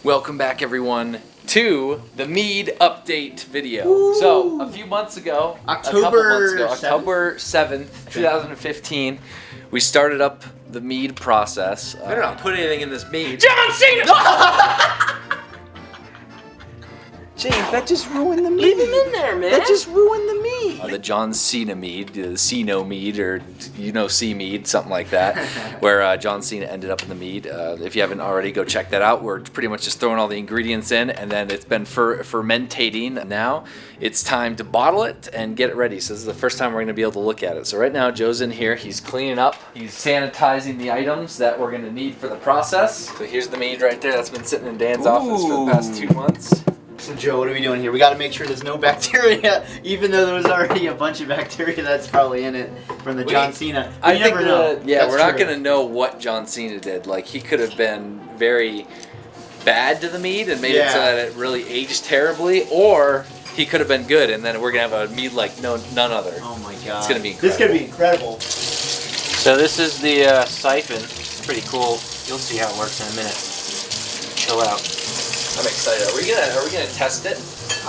Welcome back, everyone, to the Mead update video. Ooh. So, a few months ago, October 7th, 2015, we started up the Mead process. I don't know, put anything in this Mead. John Cena! James, that just ruined the Mead. Leave him in there, man. That just ruined the Mead. The John Cena Mead, the Ceno Mead, or C Mead, something like that, where John Cena ended up in the Mead. If you haven't already, go check that out. We're pretty much just throwing all the ingredients in, and then it's been fermentating. Now it's time to bottle it and get it ready. So this is the first time we're going to be able to look at it. So right now, Joe's in here. He's cleaning up. He's sanitizing the items that we're going to need for the process. So here's the Mead right there. That's been sitting in Dan's office for the past 2 months. So Joe, what are we doing here? We got to make sure there's no bacteria, even though there was already a bunch of bacteria that's probably in it from the John Cena. I never know. Yeah, that's we're true. not going to know what John Cena did. Like, he could have been very bad to the Mead and made it so that it really aged terribly, or he could have been good, and then we're going to have a Mead like none other. Oh my god. It's going to be incredible. This is going to be incredible. So this is the siphon. It's pretty cool. You'll see how it works in a minute. Chill out. I'm excited. Are we gonna test it?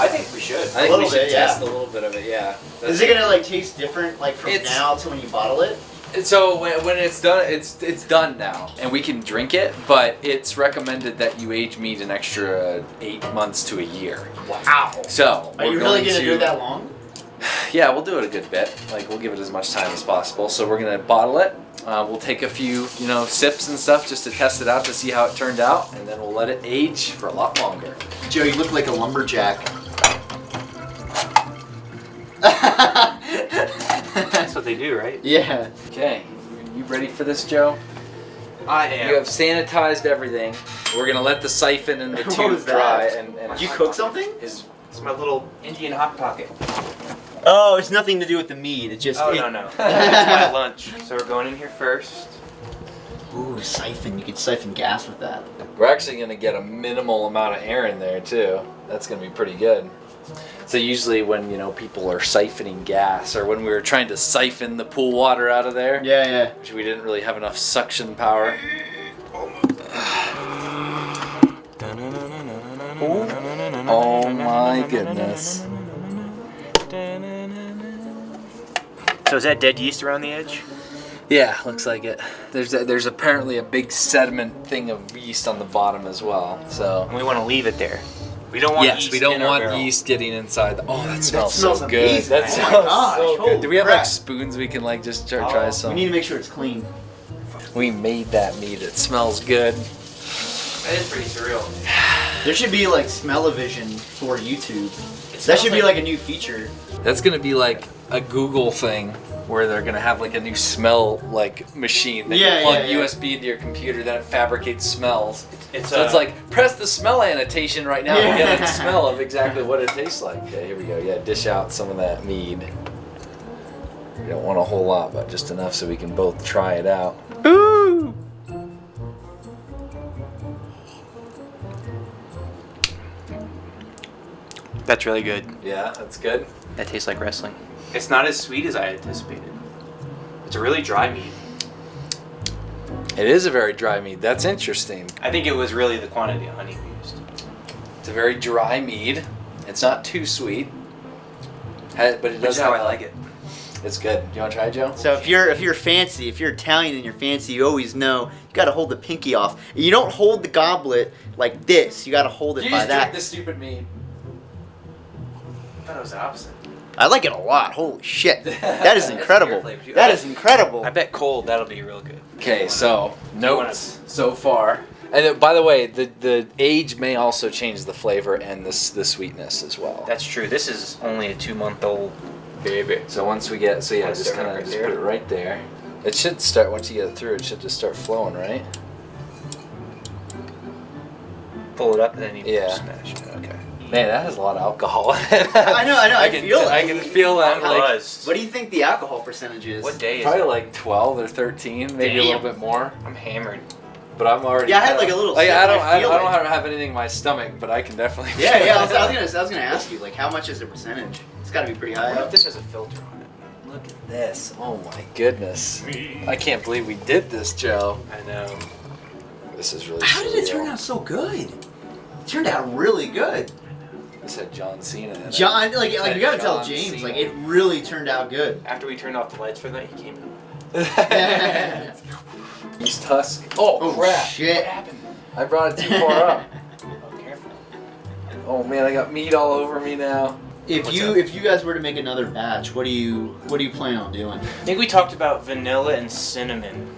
I think we should. I think we should test a little bit of it. Yeah. Is it gonna like taste different like from now to when you bottle it? So when it's done, it's done now, and we can drink it. But it's recommended that you age mead an extra 8 months to a year. Wow. So are you really gonna do it that long? Yeah, we'll do it a good bit. Like, we'll give it as much time as possible. So we're gonna bottle it. We'll take a few, sips and stuff just to test it out to see how it turned out, and then we'll let it age for a lot longer. Joe, you look like a lumberjack. That's what they do, right? Yeah. Okay, you ready for this, Joe? I am. You have sanitized everything. We're gonna let the siphon and the tube dry. And did you cook something? It's my little Indian hot pocket. Oh, it's nothing to do with the mead. It's just. Oh no. It's my lunch. So we're going in here first. Ooh, siphon. You could siphon gas with that. we're actually gonna get a minimal amount of air in there too. That's gonna be pretty good. So usually when people are siphoning gas, or when we were trying to siphon the pool water out of there, which we didn't really have enough suction power. Oh my goodness. So is that dead yeast around the edge? Yeah, looks like it. There's apparently a big sediment thing of yeast on the bottom as well. So And we want to leave it there. We don't want yeast. Yes, we don't in our want barrel. yeast getting inside. Oh, that smells smells so good. amazing. That Oh my smells gosh, so holy good. Do we have crap. like spoons we can like just try some? We need to make sure it's clean. We made that meat. It smells good. That is pretty surreal. There should be like smell-o-vision for YouTube. That should be like a new feature. That's gonna be like a Google thing where they're gonna have like a new smell like machine that you plug USB into your computer, then it fabricates smells. It's like press the smell annotation right now and get a smell of exactly what it tastes like. Okay, here we go. Yeah, dish out some of that mead. We don't want a whole lot, but just enough so we can both try it out. Ooh! That's really good. Yeah, that's good. That tastes like wrestling. It's not as sweet as I anticipated. It's a really dry mead. It is a very dry mead. That's interesting. I think it was really the quantity of honey we used. It's a very dry mead. It's not too sweet, but it does. That's how I like it. It's good. You want to try it, Joe? So if you're fancy, if you're Italian and you're fancy, you always know you got to hold the pinky off. You don't hold the goblet like this. You got to hold it You by just that. drink the stupid mead. I thought it was the opposite. I like it a lot. Holy shit. That is incredible. flavor. That is incredible. I bet cold that'll be real good. Okay, so notes so far. And by the way, the age may also change the flavor and the sweetness as well. That's true. This is only a 2-month-old baby. So once we get, just kind of just put it right there. It should start, once you get it through, it should just start flowing, right? Pull it up and then you smash it. Okay. Man, that has a lot of alcohol in it. I know. I feel it. I can feel that. Like, what do you think the alcohol percentage is? What day is probably it? like 12 or 13, maybe a little bit more. I'm hammered. But I'm already. Yeah, I had like a little. Like, sip I and don't feel it. have anything in my stomach, but I can definitely. I was gonna ask you, like, how much is the percentage? It's got to be pretty high. What if this has a filter on it? Look at this. Oh my goodness. I can't believe we did this, Joe. I know. This is really How did it surreal. turn out so good? turned out really good. I said John Cena. in it. John, like you gotta tell John James, Cena. like it really turned out good. After we turned off the lights for that, he came in. Yeast husk. Oh, crap! Shit. What happened? I brought it too far up. Oh, careful. Oh man, I got mead all over me now. If you guys were to make another batch, what do you plan on doing? I think we talked about vanilla and cinnamon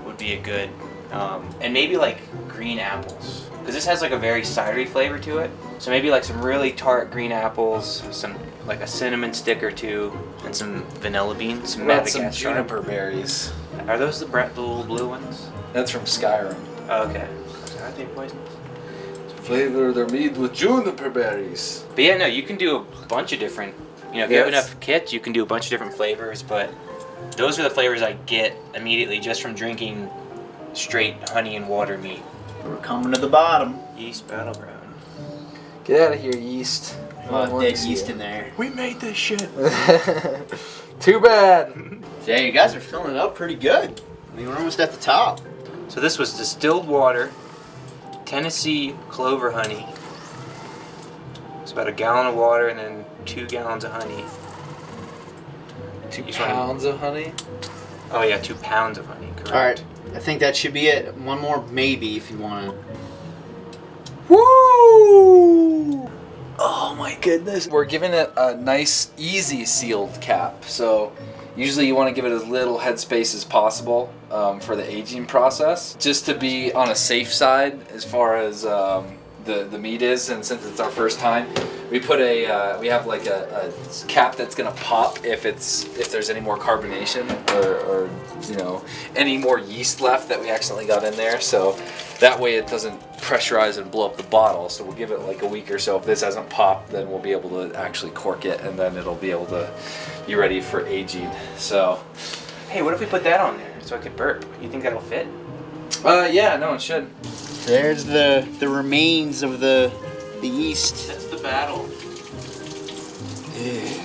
would be a good, and maybe like green apples. Because this has like a very cidery flavor to it. So maybe like some really tart green apples, some like a cinnamon stick or two, and some vanilla beans, some What about some Madagascar. juniper berries? Are those the little blue ones? That's from Skyrim. Oh, okay. Are they poisonous? Flavor their mead with juniper berries. But yeah, no, you can do a bunch of different. You know, if you have Yes. enough kits, you can do a bunch of different flavors. But those are the flavors I get immediately just from drinking straight honey and water mead. We're coming to the bottom. Yeast Battleground. Get out of here, yeast. Dead yeast in there. We made this shit. Too bad. Yeah, you guys are filling it up pretty good. I mean, we're almost at the top. So this was distilled water, Tennessee clover honey. It's about a gallon of water and then 2 gallons of honey. 2 You just wanna- pounds of honey. Oh yeah, 2 pounds of honey. Correct. All right, I think that should be it. One more maybe if you want to. Woo! Oh my goodness. We're giving it a nice, easy sealed cap. So usually you want to give it as little headspace as possible for the aging process, just to be on a safe side as far as the meat is. And since it's our first time, we put we have like a cap that's gonna pop if there's any more carbonation or you know any more yeast left that we accidentally got in there. So that way it doesn't pressurize and blow up the bottle. So we'll give it like a week or so. If this hasn't popped, then we'll be able to actually cork it, and then it'll be able to be ready for aging. So Hey, what if we put that on there so I could burp? You think that'll fit? yeah, no, it should. There's the remains of the yeast. That's the battle.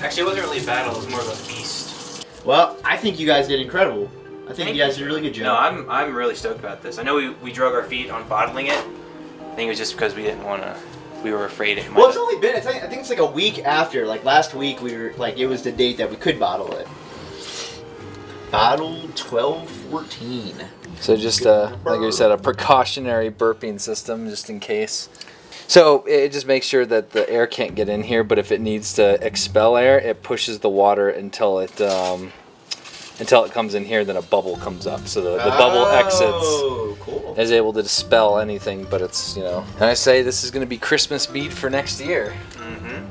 Actually, it wasn't really a battle. It was more of a feast. Well, I think you guys did incredible. I think Thank you guys did a really good No, job. I'm really stoked about this. I know we drug our feet on bottling it. I think it was just because we didn't want to. We were afraid it might. Well, it's only been. I think it's like a week after. Like last week, we were like it was the date that we could bottle it. Bottle 1214. So just like I said, a precautionary burping system just in case. So it just makes sure that the air can't get in here, but if it needs to expel air, it pushes the water until it comes in here, then a bubble comes up. So the bubble exits, Oh, cool. is able to dispel anything, but it's, you know. And I say this is going to be Christmas mead for next year. Mm-hmm.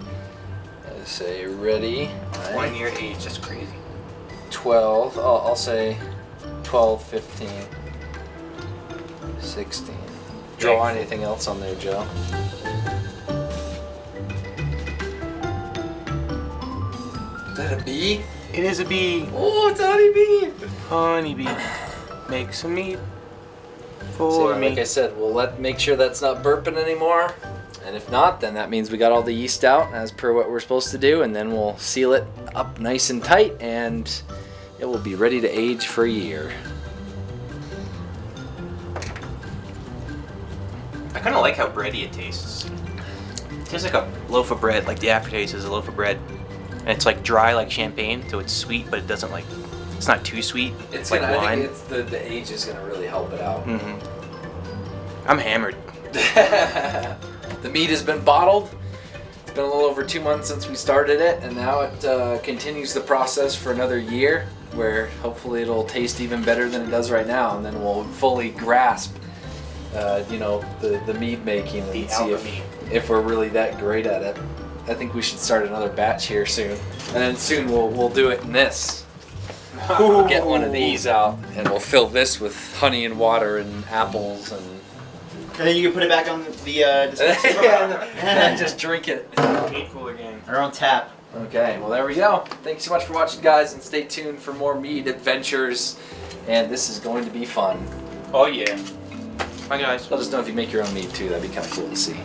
I say ready. 1 year age, that's crazy. 12, I'll say 12, 15, 16. Draw anything else on there, Joe. Is that a bee? It is a bee. Oh, it's a honeybee! Honeybee. Make some meat So for yeah, me. like I said, we'll make sure that's not burping anymore. And if not, then that means we got all the yeast out as per what we're supposed to do, and then we'll seal it up nice and tight, and it will be ready to age for a year. I kind of like how bready it tastes. It tastes like a loaf of bread, like the aftertaste is a loaf of bread. And it's like dry like champagne, so it's sweet, but it doesn't like, it's not too sweet. It's like gonna, wine. I think it's the age is gonna really help it out. Mm-hmm. I'm hammered. The mead has been bottled. It's been a little over 2 months since we started it, and now it continues the process for another year, where hopefully it'll taste even better than it does right now, and then we'll fully grasp, you know, the mead making and The see alchemy. if we're really that great at it. I think we should start another batch here soon, and then soon we'll do it in this. We'll get one of these out, and we'll fill this with honey and water and apples and. And then you can put it back on the dispenser. And just drink it. Meat cooler gang. Or on tap. Okay, well there we go. Thanks so much for watching, guys, and stay tuned for more mead adventures. And this is going to be fun. Oh yeah. Bye guys. Let us know if you make your own mead too. That'd be kind of cool to see.